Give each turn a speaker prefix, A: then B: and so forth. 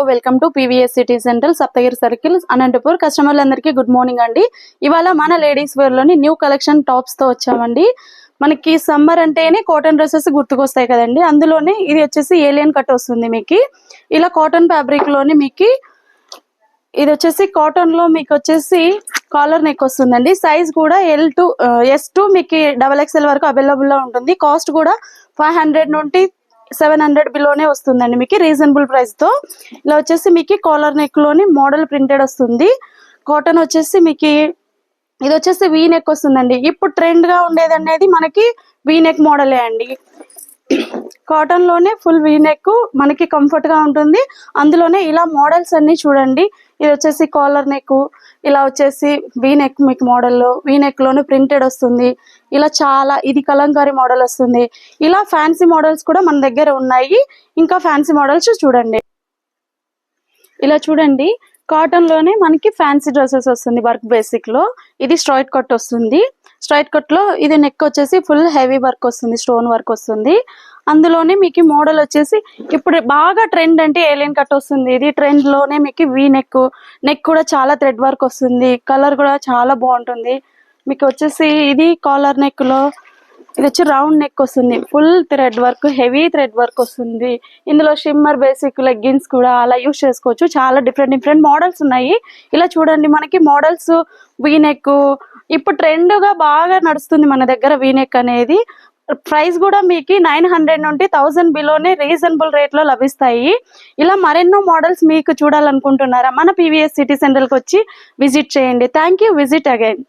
A: Welcome to PVS city center Saptagiri circle Anantapur. కస్టమర్లందరికీ good morning అండి. ఇవాళ మన లేడీస్ వేర్ లోని న్యూ కలెక్షన్ టాప్స్ తో వచ్చామండి. మనకి సమ్మర్ అంటేనే కాటన్ డ్రెస్సెస్ గుర్తుకొస్తాయి కదండి. అందులోనే ఇది వచ్చేసి ఏలియన్ కట్ వస్తుంది. మీకు ఇలా కాటన్ ఫ్యాబ్రిక్ లోని మీకు ఇది వచ్చేసి కాటన్ లో మీకు వచ్చేసి కాలర్ నెక్ వస్తుందండి. సైజ్ కూడా L2 S2 మీకు XXL వరకు అవైలబుల్ లో ఉంటుంది. కాస్ట్ కూడా 500 నుండి 700 బిలోనే వస్తుందండి. మీకు రీజనబుల్ ప్రైస్ తో ఇలా వచ్చేసి మీకు కాలర్ నెక్ లోని మోడల్ ప్రింటెడ్ వస్తుంది. కాటన్ వచ్చేసి మీకు ఇది వచ్చేసి వీ నెక్ వస్తుందండి. ఇప్పుడు ట్రెండ్ గా ఉండేది అనేది మనకి వీ నెక్ మోడలే అండి. కాటన్ లోనే ఫుల్ వీ నెక్ మనకి కంఫర్ట్ గా ఉంటుంది. అందులోనే ఇలా మోడల్స్ అన్ని చూడండి. ఇది వచ్చేసి కాలర్ నెక్, ఇలా వచ్చేసి వీ నెక్ మీకు మోడల్లో వీ నెక్ లోనే ప్రింటెడ్ వస్తుంది. ఇలా చాలా ఇది కలంకారీ మోడల్ వస్తుంది. ఇలా ఫ్యాన్సీ మోడల్స్ కూడా మన దగ్గర ఉన్నాయి. ఇంకా ఫ్యాన్సీ మోడల్స్ చూడండి. ఇలా చూడండి, కాటన్ లోనే మనకి ఫ్యాన్సీ డ్రెస్సెస్ వస్తుంది. వర్క్ బేసిక్ లో ఇది స్ట్రైట్ కట్ వస్తుంది. స్ట్రైట్ కట్ లో ఇది నెక్ వచ్చేసి ఫుల్ హెవీ వర్క్ వస్తుంది, స్టోన్ వర్క్ వస్తుంది. అందులోనే మీకు మోడల్ వచ్చేసి ఇప్పుడు బాగా ట్రెండ్ అంటే ఏలియన్ కట్ వస్తుంది. ఇది ట్రెండ్ లోనే మీకు వీ నెక్, నెక్ కూడా చాలా థ్రెడ్ వర్క్ వస్తుంది. కలర్ కూడా చాలా బాగుంటుంది. మీకు వచ్చేసి ఇది కాలర్ నెక్ లో ఇది వచ్చి రౌండ్ నెక్ వస్తుంది. Full thread work, heavy thread work వస్తుంది. ఇందులో షిమ్మర్ బేసిక్ లెగ్గిన్స్ కూడా అలా యూజ్ చేసుకోవచ్చు. చాలా డిఫరెంట్ మోడల్స్ ఉన్నాయి. ఇలా చూడండి, మనకి మోడల్స్ వీ నెక్ ఇప్పుడు ట్రెండ్ గా బాగా నడుస్తుంది మన దగ్గర వీ నెక్ అనేది. ప్రైస్ కూడా మీకు 900 నుండి 1000 బిలోనే రీజనబుల్ రేట్ లో లభిస్తాయి. ఇలా మరెన్నో మోడల్స్ మీకు చూడాలనుకుంటున్నారా? మన పీవీఎస్ సిటీ సెంటర్ కి వచ్చి విజిట్ చేయండి. Thank you. Visit again.